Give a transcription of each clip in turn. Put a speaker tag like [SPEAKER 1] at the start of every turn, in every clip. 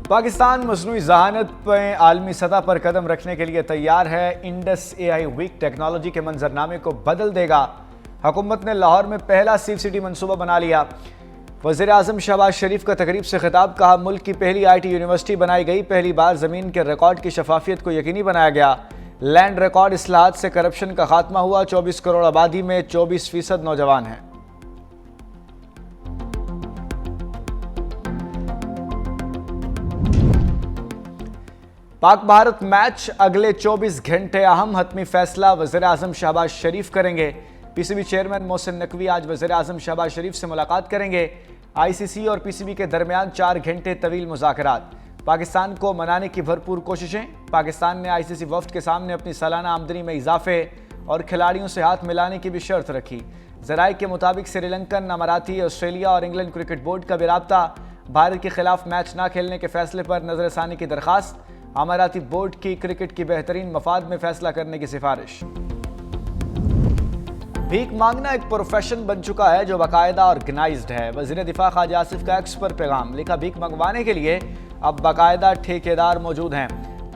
[SPEAKER 1] पाकिस्तान मसनूई ज़हानत पर आलमी सतह पर कदम रखने के लिए तैयार है। इंडस AI वीक टेक्नोलॉजी के मंजरनामे को बदल देगा। हुकूमत ने लाहौर में पहला सीफ सिटी मनसूबा बना लिया। वज़ीर आज़म शहबाज शरीफ का तकरीब से खिताब, कहा मुल्क की पहली IT यूनिवर्सिटी बनाई गई, पहली बार ज़मीन के रिकॉर्ड की शफाफियत को यकीनी बनाया गया। लैंड रिकॉर्ड इस्लाहत से करप्शन का खात्मा हुआ। 24 करोड़ आबादी में 24% नौजवान हैं। पाक भारत मैच अगले 24 घंटे अहम हतमी फैसला वज़ीर आज़म शहबाज शरीफ करेंगे। PCB चेयरमैन मोहसिन नकवी आज वज़ीर आज़म शहबाज शरीफ से मुलाकात करेंगे। ICC और PCB के दरमियान 4 घंटे तवील मुज़ाकरात। पाकिस्तान को मनाने की भरपूर कोशिशें। पाकिस्तान ने ICC वफ्द के सामने अपनी सालाना आमदनी में इजाफे और खिलाड़ियों से हाथ मिलाने की भी शर्त रखी। ज़राए के मुताबिक श्रीलंकन, अमाराती, ऑस्ट्रेलिया और इंग्लैंड क्रिकेट बोर्ड का भी राब्ता। भारत के खिलाफ मैच न खेलने के फैसले पर नजरसानी की दरखास्त। अमाराती बोर्ड की क्रिकेट की बेहतरीन मफाद में फैसला करने की सिफारिश। भीख मांगना एक प्रोफेशन बन चुका है जो बाकायदा ऑर्गेनाइज्ड है। वज़ीर दिफा ख्वाजा आसिफ का एक्स पर पैगाम लिखा, भीख मंगवाने के लिए अब बाकायदा ठेकेदार मौजूद हैं।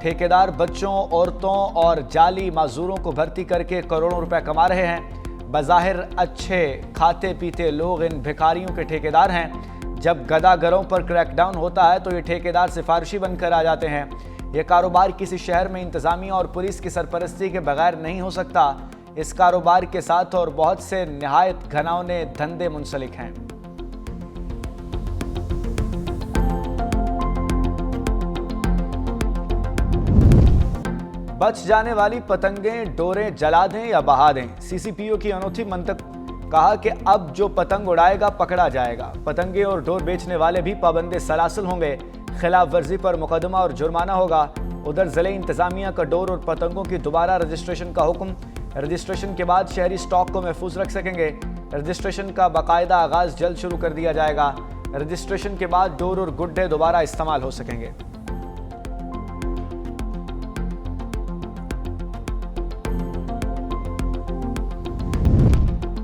[SPEAKER 1] ठेकेदार बच्चों, औरतों और जाली माजूरों को भर्ती करके करोड़ों रुपए कमा रहे हैं। बज़ाहिर अच्छे खाते पीते लोग इन भिखारियों के ठेकेदार हैं। जब गदागरों पर क्रैकडाउन होता है तो ये ठेकेदार सिफारिशी बनकर आ जाते हैं। यह कारोबार किसी शहर में इंतजामिया और पुलिस की सरपरस्ती के बगैर नहीं हो सकता। इस कारोबार के साथ और बहुत से निहायत घनाउने धंधे मुंसलिक हैं। बच जाने वाली पतंगें डोरें जला दें या बहा दें, CCPO की अनोखी मंतक। कहा कि अब जो पतंग उड़ाएगा पकड़ा जाएगा। पतंगे और डोर बेचने वाले भी पाबंदे सलासिल होंगे। खिलाफ वर्जी पर मुकदमा और जुर्माना होगा। उधर जिले इंतजामिया का डोर और पतंगों की दोबारा रजिस्ट्रेशन का हुक्म। रजिस्ट्रेशन के बाद शहरी स्टॉक को महफूज रख सकेंगे। रजिस्ट्रेशन का बाकायदा आगाज जल्द शुरू कर दिया जाएगा। रजिस्ट्रेशन के बाद डोर और गुड्डे दोबारा इस्तेमाल हो सकेंगे।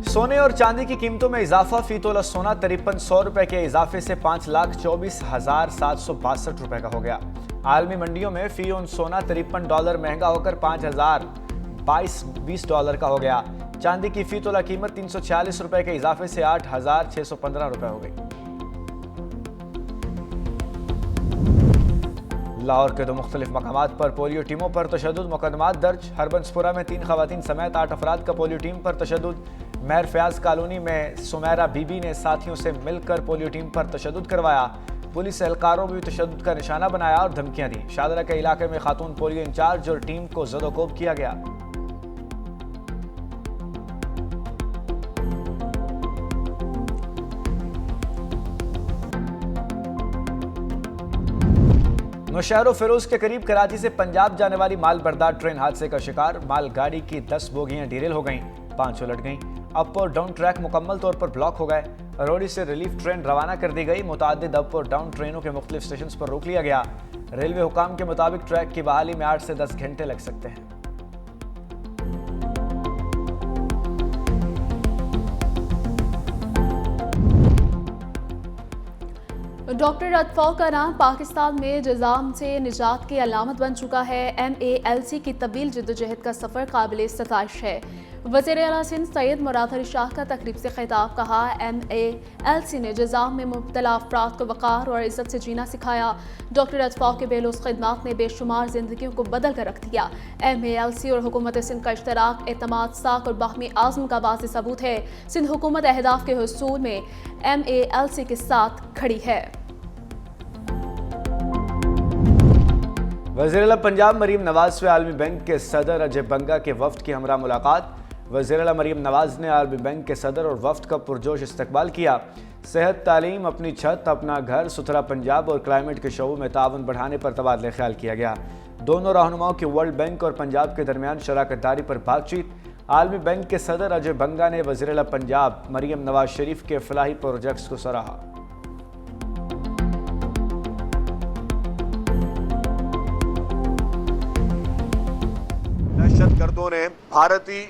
[SPEAKER 1] सोने और चांदी की कीमतों में इजाफा। फी तोला सोना 5300 रुपए के इजाफे से 5,24,762 रुपए का हो गया। आलमी मंडियों में फी औंस सोना $53 महंगा होकर $5,020 का हो गया। चांदी की फी तोला कीमत 346 रुपए के इजाफे से 8,615 रुपए हो गई। लाहौर के 2 मुख्तलिफ मकामात पर पोलियो टीमों पर तशद्दुद मुकदमात दर्ज। हरबंसपुरा में 3 खवातीन समेत 8 अफराद का पोलियो टीम पर तशद्दुद। महर फयाज कॉलोनी में सुमेरा बीबी ने साथियों से मिलकर पोलियो टीम पर तशद्दुद करवाया। पुलिस एहलकारों में भी तशद्दुद का निशाना बनाया और धमकियां दी। शादरा के इलाके में खातून पोलियो इंचार्ज और टीम को ज़दोकोब किया गया। नौशहर फिरोज के करीब कराची से पंजाब जाने वाली माल बरदार ट्रेन हादसे का शिकार। मालगाड़ी की 10 बोगियां डीरेल हो गईं, 5 उलट गईं। अप और डाउन ट्रैक मुकम्मल तौर पर ब्लॉक हो गए। रोडी से रिलीफ ट्रेन रवाना कर दी गई। मुतादिद अप और डाउन ट्रेनों के मुख्तलिफ स्टेशन पर रोक लिया गया। रेलवे हुकाम के मुताबिक ट्रैक की बहाली में 8 से 10 घंटे लग सकते हैं।
[SPEAKER 2] डॉक्टर अतफाक का नाम पाकिस्तान में निज़ाम से निजात की अलामत बन चुका है। MALC की तवील जद्दोजहद का सफ़र काबिल सताइश है। वज़ीर आला सिंध सैयद मुराद अली शाह का तकरीब से खिताब, कहा MALC ने निज़ाम में मुब्तला अफराद को वक़ार और इज़्ज़त से जीना सिखाया। डॉक्टर अतफाक के बेलौस खिदमात ने बेशुमार जिंदगियों को बदल कर रख दिया। MALC और हुकूमत सिंध का इश्तराक, एतमाद, साख और बाहमी आज़म का वाज़ेह सबूत है। सिंध हुकूमत अहदाफ के हुसूल में MALC के साथ खड़ी है।
[SPEAKER 1] वज़ीर आला पंजाब मरीम नवाज से आलमी बैंक के सदर अजय बंगा के वफ्द की हमरा मुलाकात। वज़ीर आला मरीम नवाज ने आलमी बैंक के सदर और वफ्द का पुरजोश इस्तकबाल किया। सेहत, तालीम, अपनी छत, अपना घर, सुथरा पंजाब और क्लाइमेट के शोबों में ताउन बढ़ाने पर तबादला ख्याल किया गया। दोनों रहनुमाओं की वर्ल्ड बैंक और पंजाब के दरमियान शराकत दारी पर बातचीत। आलमी बैंक के सदर अजय बंगा ने वज़ीर आला पंजाब मरीम नवाज शरीफ के फलाही प्रोजेक्ट्स को सराहा।
[SPEAKER 3] दहशतगर्दों ने भारतीय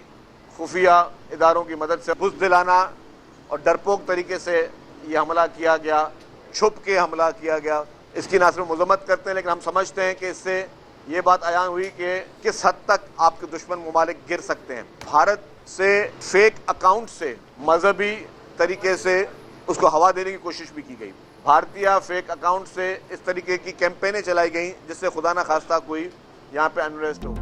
[SPEAKER 3] खुफिया इदारों की मदद से बुज़दिलाना और डरपोक तरीके से ये हमला किया गया, छुप के हमला किया गया। इसकी ना सिर्फ मजम्मत करते हैं, लेकिन हम समझते हैं कि इससे ये बात आयान हुई कि किस हद तक आपके दुश्मन ममालिक गिर सकते हैं। भारत से फेक अकाउंट से मजहबी तरीके से उसको हवा देने की कोशिश भी की गई। भारतीय फेक अकाउंट से इस तरीके की कैंपेनें चलाई गई जिससे खुदा न खास्ता कोई यहाँ पे अनरेस्ट हो।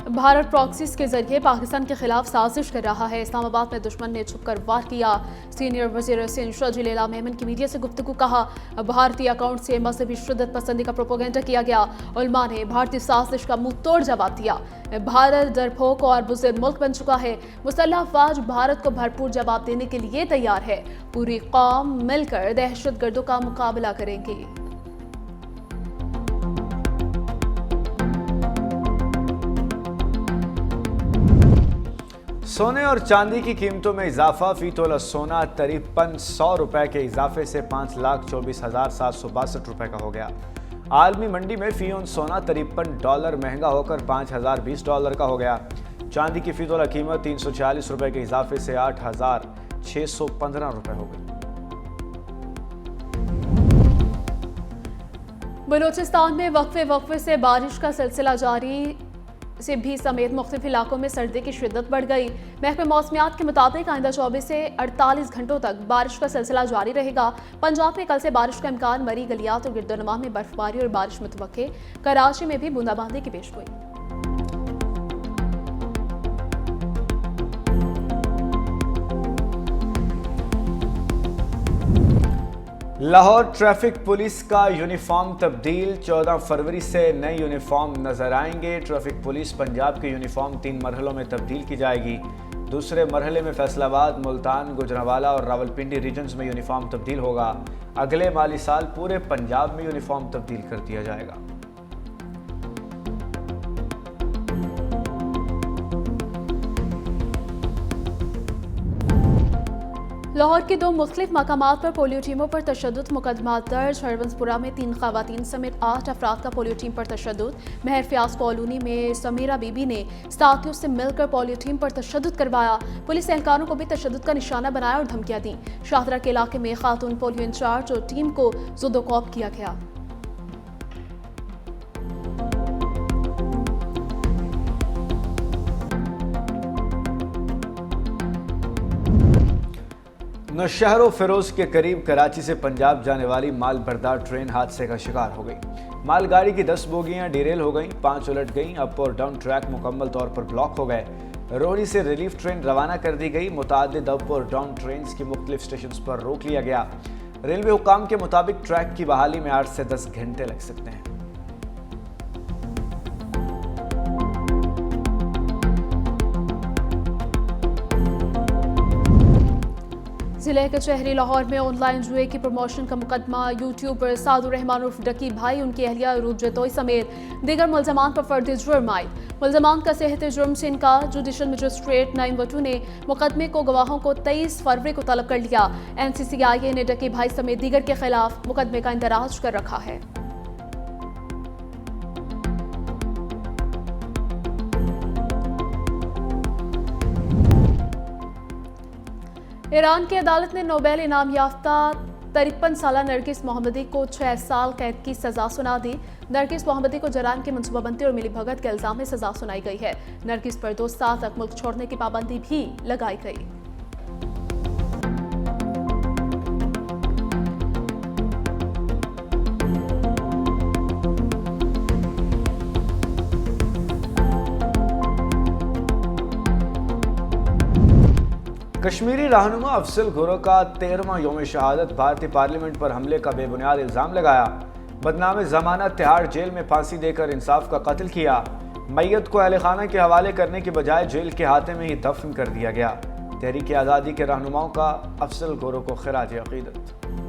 [SPEAKER 2] भारत प्रॉक्सीज के जरिए पाकिस्तान के खिलाफ साजिश कर रहा है। इस्लामाबाद में दुश्मन ने छुपकर वार किया। सीनियर वजीर सिंध शाजिल एला मेमन की मीडिया से गुफ्तगू कहा, भारतीय अकाउंट से मजहबी शिद्दत पसंदी का प्रोपोगेंडा किया गया। उलमा ने भारतीय साजिश का मुंह तोड़ जवाब दिया। भारत डरपोक और बुज़दिल मुल्क बन चुका है। मुसल्लह अफवाज भारत को भरपूर जवाब देने के लिए तैयार है। पूरी कौम मिलकर दहशतगर्दों का मुकाबला करेंगी।
[SPEAKER 1] सोने और चांदी की कीमतों में इजाफा। फी तोला सोना 5300 रुपए के इजाफे से $5,24,762 रुपए का हो गया। आलमी मंडी में फी औंस सोना $53 महंगा होकर $5,020 का हो गया। चांदी की फी तोला कीमत 340 रुपए के इजाफे से 8,615 रुपए हो गई।
[SPEAKER 2] बलूचिस्तान में वक्फे से बारिश का सिलसिला जारी से भी समेत मुख्तलिफ इलाकों में सर्दी की शिद्दत बढ़ गई। महकमे मौसमियात के मुताबिक आइंदा 24 से 48 घंटों तक बारिश का सिलसिला जारी रहेगा। पंजाब में कल से बारिश का इम्कान, मरी गलियात और गिरदोनमा में बर्फबारी और बारिश मुतवक्के। कराची में भी बूंदाबांदी की पेशगोई।
[SPEAKER 1] लाहौर ट्रैफिक पुलिस का यूनिफॉर्म तब्दील। 14 फरवरी से नए यूनिफॉर्म नजर आएंगे। ट्रैफिक पुलिस पंजाब के यूनिफॉर्म 3 मरहलों में तब्दील की जाएगी। दूसरे मरहले में फैसलाबाद, मुल्तान, गुजरांवाला और रावलपिंडी रीजन्स में यूनिफॉर्म तब्दील होगा। अगले माली साल पूरे पंजाब में यूनिफॉर्म तब्दील कर दिया जाएगा।
[SPEAKER 2] लाहौर के 2 मुख्तलिफ मकामात पर पोलियो टीमों पर तशद्दुद मुकदमा दर्ज। हरबंसपुरा में 3 खवातीन समेत 8 अफराद का पोलियो टीम पर तशद्दुद। महर फ्याज कॉलोनी में समीरा बीबी ने साथियों से मिलकर पोलियो टीम पर तशद्दुद करवाया। पुलिस एहलकारों को भी तशद्दुद का निशाना बनाया और धमकियां दी। शाहदरा के इलाके में खातून पोलियो इंचार्ज और टीम को जुदोकॉप किया गया।
[SPEAKER 1] नौशहर फिरोज के करीब कराची से पंजाब जाने वाली माल बरदार ट्रेन हादसे का शिकार हो गई। मालगाड़ी की 10 बोगियां डिरेल हो गईं, 5 उलट गईं। अप और डाउन ट्रैक मुकम्मल तौर पर ब्लॉक हो गए। रोहनी से रिलीफ ट्रेन रवाना कर दी गई। मुतादिद अप और डाउन ट्रेन की मुख्तलिफ स्टेशन पर रोक लिया गया। रेलवे हुकाम के मुताबिक ट्रैक की बहाली में 8 से 10 घंटे लग सकते हैं।
[SPEAKER 2] जिले के शहरी लाहौर में ऑनलाइन जुए की प्रमोशन का मुकदमा। यूट्यूबर सादुर रहमान उर्फ डकी भाई, उनकी अहलिया रूप जतोई समेत दीगर मुलजमान पर फर्द जुर्म आयद। मुलजमान का सेहत जुर्म से इनकार। जुडिशल मजिस्ट्रेट नईम वटू ने मुकदमे को गवाहों को 23 फरवरी को तलब कर लिया। NCCIA ने डकी भाई समेत दीगर के खिलाफ मुकदमे का इंदराज कर रखा है। ईरान की अदालत ने नोबेल इनाम याफ्ता 53 साला नरगिस मोहम्मदी को 6 साल कैद की सजा सुना दी। नरगिस मोहम्मदी को जराइम की मनसूबाबंदी और मिलीभगत के इल्जाम में सजा सुनाई गई है। नरगिस पर 2 साल तक मुल्क छोड़ने की पाबंदी भी लगाई गई।
[SPEAKER 1] कश्मीरी रहनुमा अफजल गुरो का 13वां यौम शहादत। भारतीय पार्लियामेंट पर हमले का बेबुनियाद इल्जाम लगाया। बदनाम जमानत तिहाड़ जेल में फांसी देकर इंसाफ का कत्ल किया। मैयत को अहल खाना के हवाले करने के बजाय जेल के हाथे में ही दफन कर दिया गया। तहरीक आज़ादी के रहनुमाओं का अफजल गुरो को खिराज अकीदत।